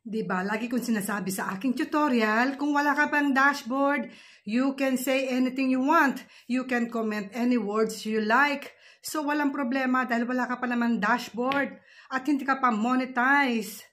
Diba, lagi kong sinasabi sa aking tutorial, kung wala ka pang dashboard, you can say anything you want. You can comment any words you like. So, walang problema dahil wala ka pa naman dashboard at hindi ka pa monetize.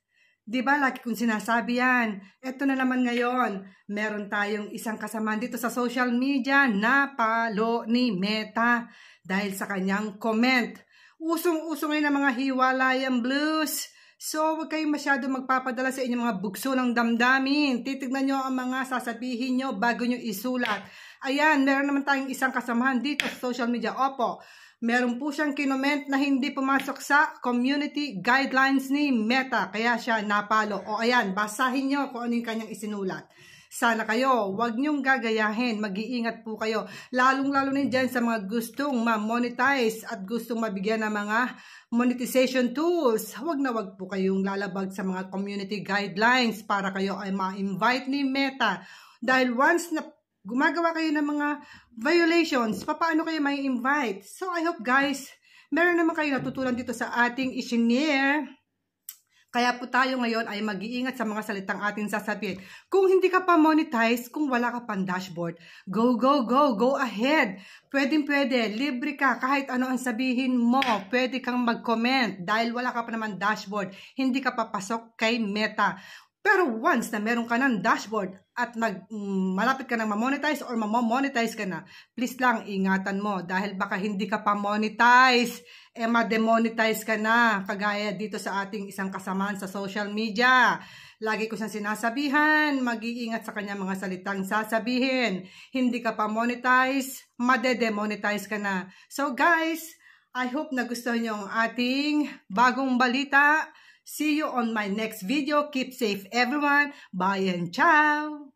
Diba, lagi kong sinasabi yan. Ito na naman ngayon, meron tayong isang kasama dito sa social media na palo ni Meta dahil sa kanyang comment. Usong-uso ngayon ang mga hiwalayang blues. So, huwag kayong masyado magpapadala sa inyong mga bugso ng damdamin. Titignan nyo ang mga sasabihin nyo bago nyo isulat. Ayan, meron naman tayong isang kasamahan dito sa social media. Opo, meron po siyang kinoment na hindi pumasok sa community guidelines ni Meta. Kaya siya napalo. O ayan, basahin nyo kung ano yung kanyang isinulat. Sana kayo, huwag nyong gagayahin, mag-iingat po kayo. Lalong-lalo na dyan sa mga gustong ma-monetize at gustong mabigyan ng mga monetization tools. Huwag na huwag po kayong lalabag sa mga community guidelines para kayo ay ma-invite ni Meta. Dahil once na gumagawa kayo ng mga violations, paano kayo may invite? So I hope guys, meron naman kayo natutunan dito sa ating isinare. Kaya po tayo ngayon ay mag-iingat sa mga salitang ating sasabihin. Kung hindi ka pa monetize, kung wala ka pang dashboard, go ahead. Pwede, libre ka kahit ano ang sabihin mo. Pwede kang mag-comment dahil wala ka pa naman dashboard. Hindi ka papasok kay Meta. Pero once na meron ka ng dashboard at malapit ka na ma-monetize or ma-monetize ka na, please lang ingatan mo dahil baka hindi ka pa monetize, ma-demonetize ka na, kagaya dito sa ating isang kasamaan sa social media. Lagi ko siyang sinasabihan, mag-iingat sa kanya mga salitang sasabihin. Hindi ka pa monetize, ma-demonetize ka na. So guys, I hope nagustuhan niyo ang ating bagong balita. See you on my next video. Keep safe everyone. Bye and ciao!